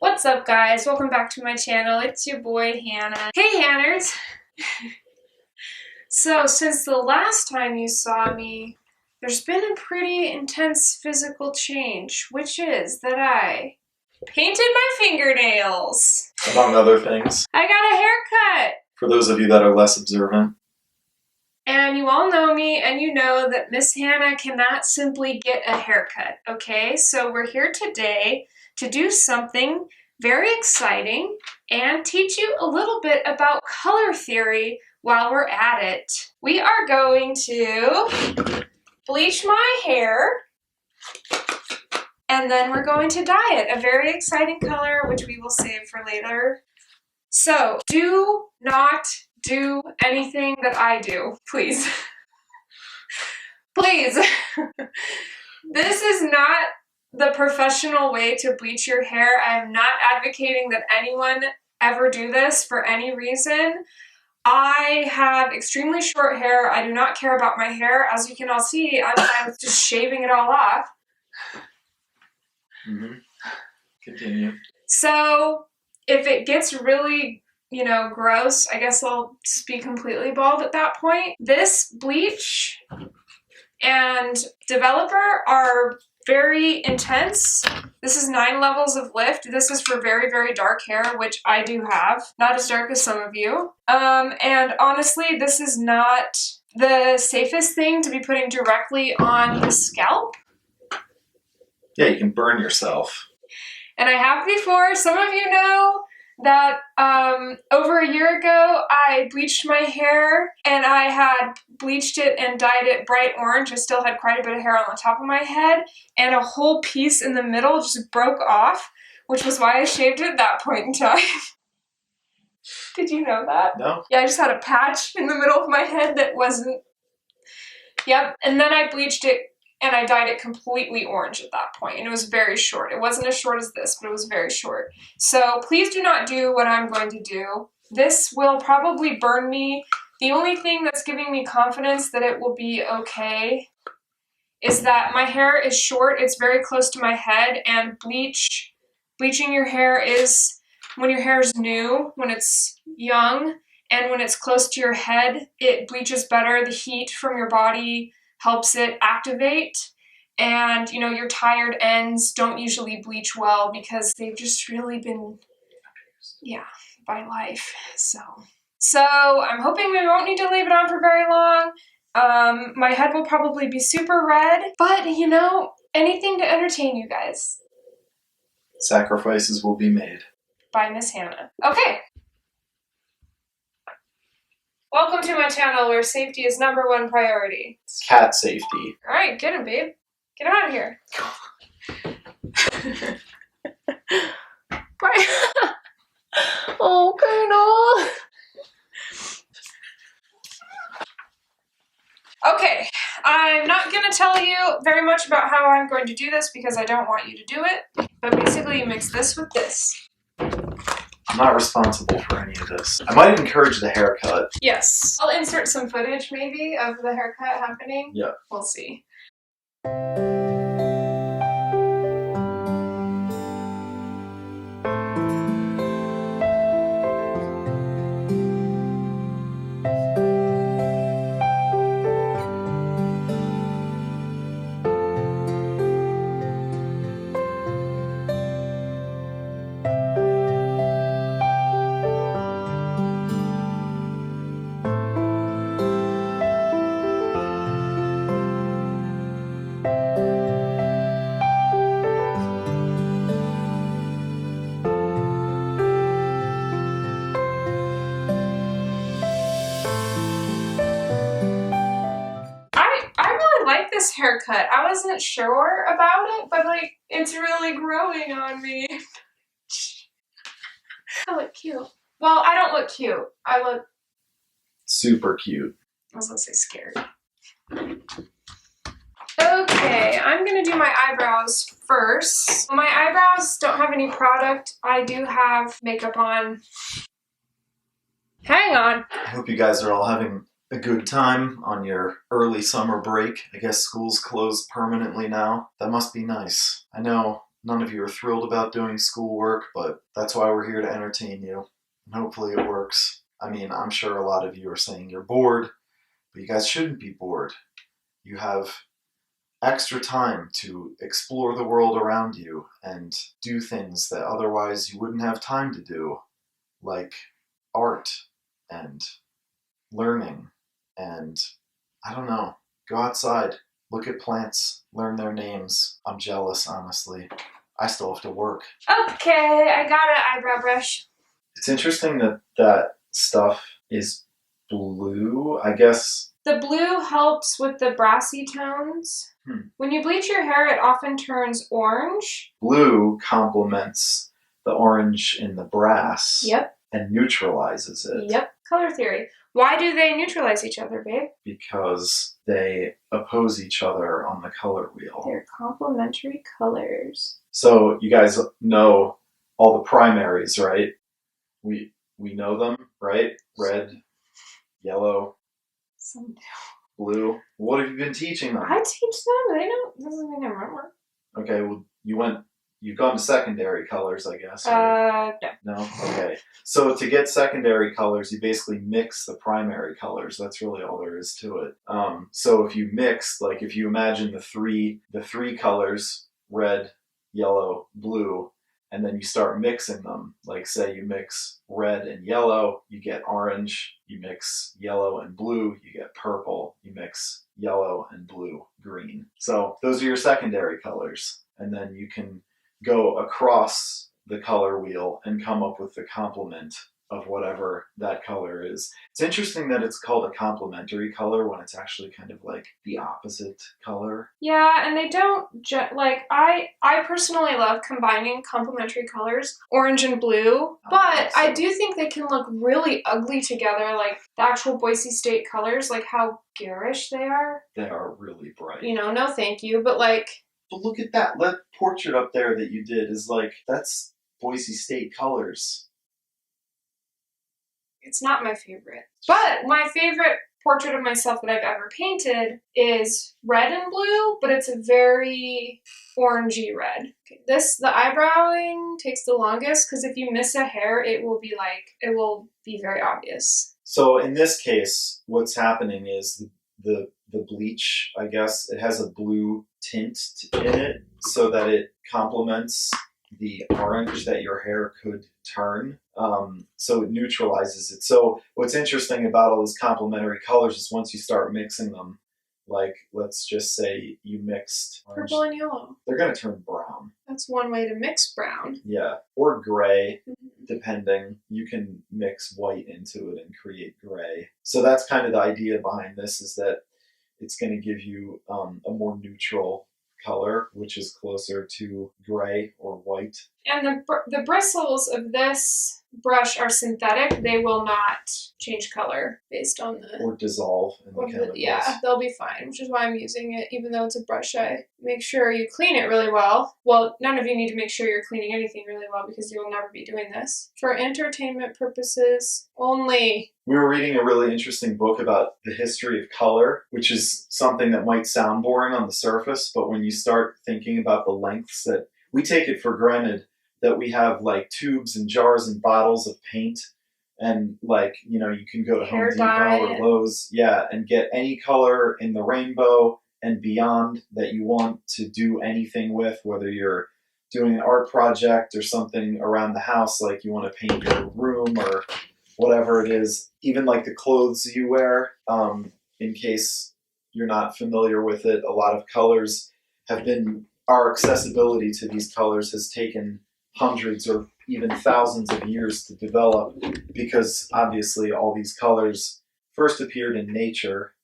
What's up, guys? Welcome back to my channel. It's your boy, Hannah. Hey, Hanners! So, since the last time you saw me, there's been a pretty intense physical change, which is that I painted my fingernails. Among other things. I got a haircut! For those of you that are less observant. And you all know me, and you know that Miss Hannah cannot simply get a haircut, okay? So we're here today to do something very exciting and teach you a little bit about color theory while we're at it. We are going to bleach my hair, and then we're going to dye it a very exciting color, which we will save for later. So, do not do anything that I do, please. Please. This is not the professional way to bleach your hair. I am not advocating that anyone ever do this for any reason. I have extremely short hair. I do not care about my hair. As you can all see, I'm fine with just shaving it all off. Continue. So, if it gets really, gross, I guess I'll just be completely bald at that point. This bleach and developer are very intense. This is 9 levels of lift. This is for very, very dark hair, which I do have. Not as dark as some of you. And honestly, this is not the safest thing to be putting directly on the scalp. Yeah, you can burn yourself. And I have before. Some of you know that over a year ago, I bleached my hair, and I had bleached it and dyed it bright orange. I still had quite a bit of hair on the top of my head, and a whole piece in the middle just broke off, which was why I shaved it at that point in time. Did you know that? No. Yeah, I just had a patch in the middle of my head that wasn't... Yep, and then I bleached it and I dyed it completely orange at that point, and it was very short. It wasn't as short as this, but it was very short. So please do not do what I'm going to do. This will probably burn me. The only thing that's giving me confidence that it will be okay is that my hair is short. It's very close to my head, and bleaching your hair is when your hair is new, when it's young, and when it's close to your head, it bleaches better. The heat from your body helps it activate, and your tired ends don't usually bleach well because they've just really been, by life. So I'm hoping we won't need to leave it on for very long. My head will probably be super red, but anything to entertain you guys. Sacrifices will be made. By Miss Hannah. Okay. Welcome to my channel where safety is #1 priority. It's cat safety. Alright, get him, babe. Get him out of here. Bye. Oh, Colonel. Okay, I'm not going to tell you very much about how I'm going to do this because I don't want you to do it. But basically you mix this with this. I'm not responsible for any of this. I might encourage the haircut. Yes. I'll insert some footage maybe of the haircut happening. Yeah. We'll see. This haircut. I wasn't sure about it, but it's really growing on me. I look cute. Well, I don't look cute. I look super cute. I was gonna say scared. Okay, I'm gonna do my eyebrows first. My eyebrows don't have any product. I do have makeup on. Hang on. I hope you guys are all having a good time on your early summer break. I guess school's closed permanently now. That must be nice. I know none of you are thrilled about doing schoolwork, but that's why we're here to entertain you. And hopefully it works. I mean, I'm sure a lot of you are saying you're bored, but you guys shouldn't be bored. You have extra time to explore the world around you and do things that otherwise you wouldn't have time to do, like art and learning and, I don't know, go outside, look at plants, learn their names. I'm jealous, honestly. I still have to work. Okay, I got an eyebrow brush. It's interesting that that stuff is blue, I guess. The blue helps with the brassy tones. When you bleach your hair, it often turns orange. Blue complements the orange in the brass. Yep. And neutralizes it. Yep. Color theory. Why do they neutralize each other, babe? Because they oppose each other on the color wheel. They're complementary colors. So you guys know all the primaries, right? We know them, right? Red, yellow, Some blue. What have you been teaching them? I teach them. They don't. Doesn't mean I remember. Okay, well, you've gone to secondary colors, I guess. Right? No. No? Okay. So to get secondary colors, you basically mix the primary colors. That's really all there is to it. So if you mix, like if you imagine the three colors, red, yellow, blue, and then you start mixing them, like say you mix red and yellow, you get orange. You mix yellow and blue, you get purple. You mix yellow and blue, green. So those are your secondary colors. And then you can go across the color wheel and come up with the complement of whatever that color is. It's interesting that it's called a complementary color when it's actually kind of like the opposite color. Yeah, and they don't I personally love combining complementary colors, orange and blue, but I do think they can look really ugly together, like the actual Boise State colors, like how garish they are. They are really bright. You know, no thank you, but like... But look at that portrait up there that you did is like, that's Boise State colors. It's not my favorite. But my favorite portrait of myself that I've ever painted is red and blue, but it's a very orangey red. Okay, the eyebrowing takes the longest because if you miss a hair, it will be very obvious. So in this case, what's happening is the bleach, I guess, it has a blue tint in it so that it complements the orange that your hair could turn. So it neutralizes it. So what's interesting about all those complementary colors is once you start mixing them, like let's just say you mixed orange, purple and yellow, they're going to turn brown. That's one way to mix brown. Yeah, or gray, depending. You can mix white into it and create gray. So that's kind of the idea behind this, is that it's going to give you a more neutral color, which is closer to gray or white. And the bristles of this brush are synthetic. They will not change color based on the... Or dissolve in the chemicals. Yeah, they'll be fine, which is why I'm using it. Even though it's a brush, I make sure you clean it really well. Well, none of you need to make sure you're cleaning anything really well because you'll never be doing this. For entertainment purposes only. We were reading a really interesting book about the history of color, which is something that might sound boring on the surface, but when you start thinking about the lengths that we take it for granted that we have like tubes and jars and bottles of paint, and like, you know, you can go to Home Depot or Lowe's, yeah, and get any color in the rainbow and beyond that you want to do anything with, whether you're doing an art project or something around the house, like you want to paint your room or whatever it is, even like the clothes you wear. In case you're not familiar with it, a lot of colors our accessibility to these colors has taken hundreds or even thousands of years to develop, because obviously all these colors first appeared in nature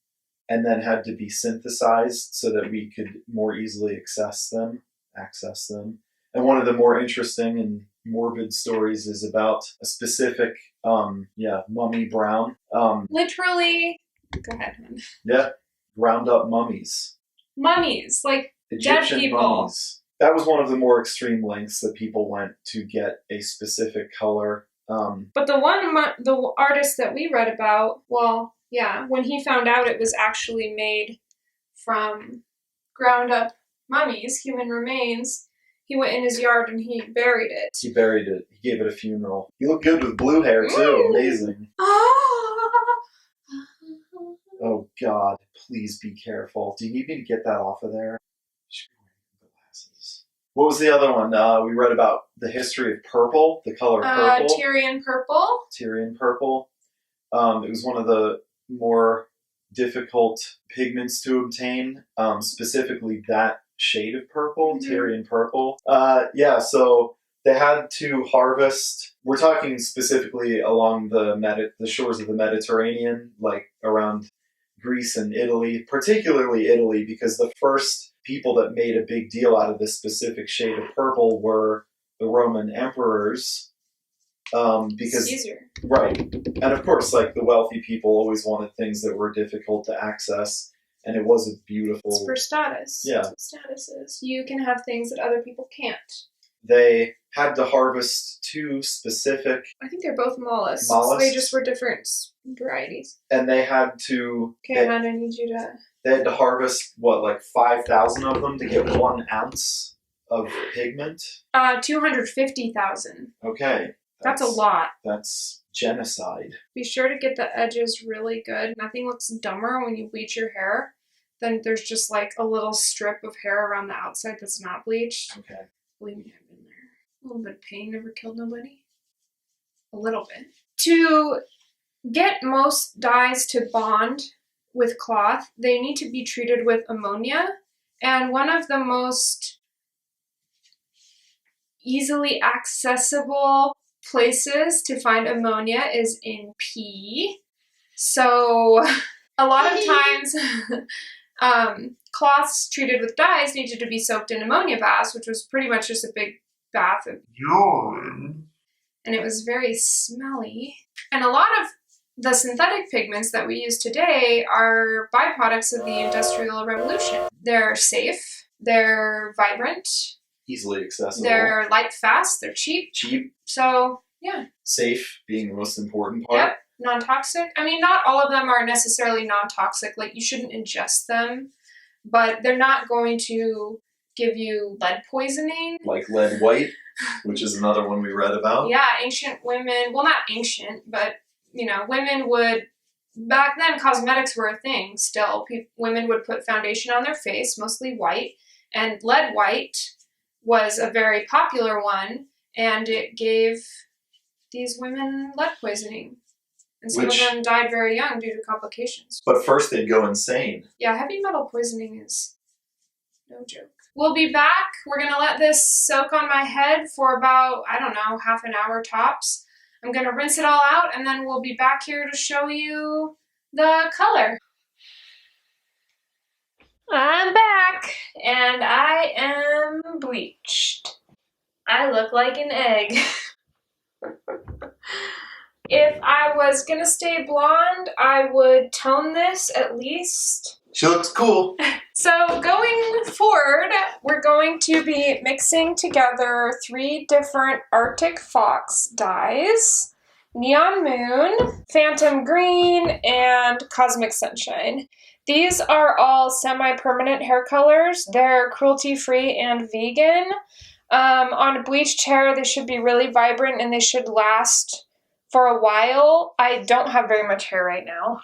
and then had to be synthesized so that we could more easily access them. And one of the more interesting and morbid stories is about a specific, mummy brown. Literally, go ahead. Yeah, ground up mummies. Mummies, like Egyptian dead people. Mummies. That was one of the more extreme lengths that people went to get a specific color. But the artist that we read about, when he found out it was actually made from ground up mummies, human remains, He went in his yard and he buried it. He buried it. He gave it a funeral. You look good with blue hair, too. Amazing. Oh, God. Please be careful. Do you need me to get that off of there? You should be wearing glasses. What was the other one? We read about the history of purple, the color purple. Tyrian purple. Tyrian purple. It was one of the more difficult pigments to obtain, specifically that shade of purple, Tyrian purple. So they had to harvest. We're talking specifically along the shores of the Mediterranean, like around Greece and Italy, particularly Italy, because the first people that made a big deal out of this specific shade of purple were the Roman emperors. Because Caesar. Right. And of course, like, the wealthy people always wanted things that were difficult to access, and it was a beautiful... It's for status. Yeah. That's what status is. You can have things that other people can't. They had to harvest two specific... I think they're both mollusks. Mollusks? They just were different varieties. And they had to... Okay, Hanne, I need you to... They had to harvest, 5,000 of them to get 1 ounce of pigment? 250,000. Okay. That's a lot. That's genocide. Be sure to get the edges really good. Nothing looks dumber when you bleach your hair than there's just like a little strip of hair around the outside that's not bleached. Okay. Believe me, I've been there. A little bit of pain never killed nobody. A little bit. To get most dyes to bond with cloth, they need to be treated with ammonia. And one of the most easily accessible places to find ammonia is in pee. So a lot of times cloths treated with dyes needed to be soaked in ammonia baths, which was pretty much just a big bath of urine. And it was very smelly. And a lot of the synthetic pigments that we use today are byproducts of the Industrial Revolution. They're safe, they're vibrant, easily accessible, they're light, fast, they're cheap. So, yeah. Safe being the most important part. Yep. Non-toxic. I mean, not all of them are necessarily non-toxic. Like, you shouldn't ingest them, but they're not going to give you lead poisoning. Like lead white, which is another one we read about. Yeah, ancient women, well, not ancient, but, women would, back then, cosmetics were a thing still. Women would put foundation on their face, mostly white, and lead white was a very popular one, and it gave these women lead poisoning. And some of them died very young due to complications. But first they'd go insane. Yeah, heavy metal poisoning is no joke. We'll be back. We're going to let this soak on my head for about, half an hour tops. I'm going to rinse it all out, and then we'll be back here to show you the color. I'm back, and I am bleached. I look like an egg. If I was going to stay blonde, I would tone this at least. She looks cool. So going forward, we're going to be mixing together 3 different Arctic Fox dyes: Neon Moon, Phantom Green, and Cosmic Sunshine. These are all semi-permanent hair colors. They're cruelty-free and vegan. On bleached hair, they should be really vibrant and they should last for a while. I don't have very much hair right now.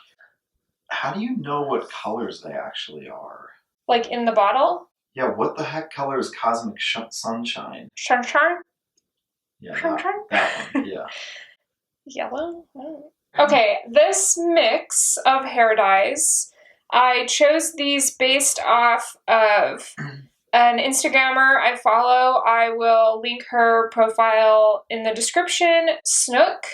How do you know what colors they actually are? Like in the bottle? Yeah, what the heck color is Cosmic Sunshine? Sunshine? Yeah, that one, yeah. Yellow? Oh. Okay, this mix of hair dyes, I chose these based off of an Instagrammer I follow. I will link her profile in the description. Snook.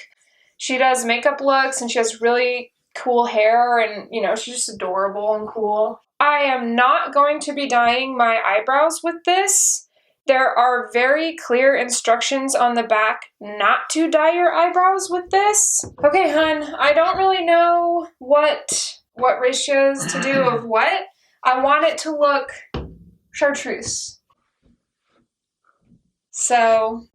She does makeup looks and she has really cool hair and, she's just adorable and cool. I am not going to be dyeing my eyebrows with this. There are very clear instructions on the back not to dye your eyebrows with this. Okay, hun, I don't really know what ratios to do of what. I want it to look chartreuse. So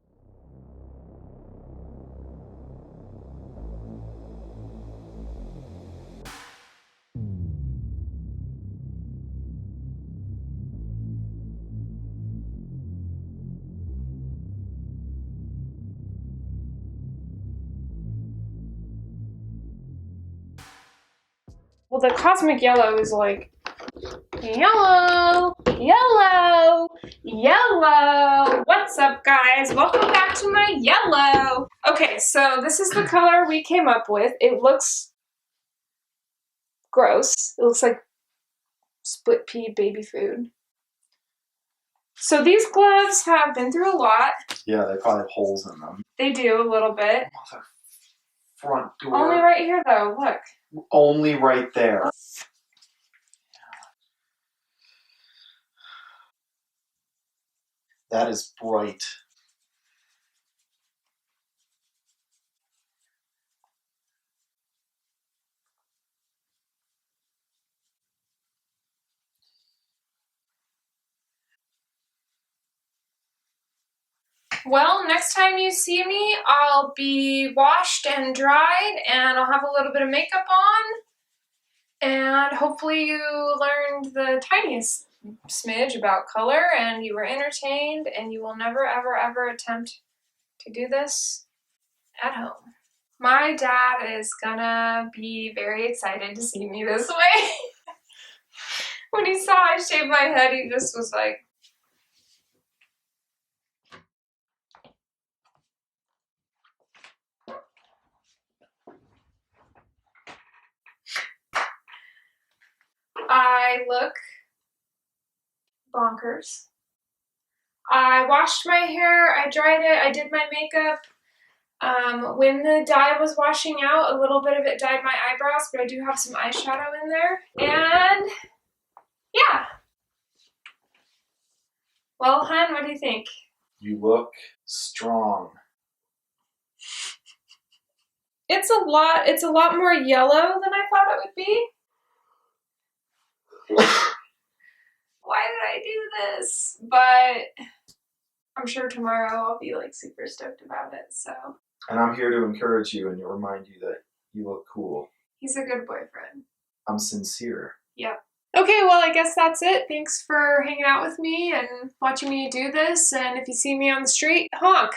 Well, the cosmic yellow is like yellow, yellow, yellow. What's up, guys? Welcome back to my yellow. Okay, so this is the color we came up with. It looks gross. It looks like split pea baby food. So these gloves have been through a lot. Yeah, they probably have holes in them. They do a little bit. Front door. Only right here, though. Look. Only right there. That is bright. Well, next time you see me, I'll be washed and dried, and I'll have a little bit of makeup on, and hopefully you learned the tiniest smidge about color, and you were entertained, and you will never, ever, ever attempt to do this at home. My dad is gonna be very excited to see me this way. When he saw I shaved my head, he just was like, I look bonkers. I washed my hair, I dried it, I did my makeup. When the dye was washing out, a little bit of it dyed my eyebrows, but I do have some eyeshadow in there. And yeah. Well, Hanne, what do you think? You look strong. It's a lot more yellow than I thought it would be. Why did I do this? But I'm sure tomorrow I'll be like super stoked about it, so. And I'm here to encourage you and to remind you that you look cool. He's a good boyfriend. I'm sincere. Yep. Okay, well, I guess that's it. Thanks for hanging out with me and watching me do this. And if you see me on the street, honk.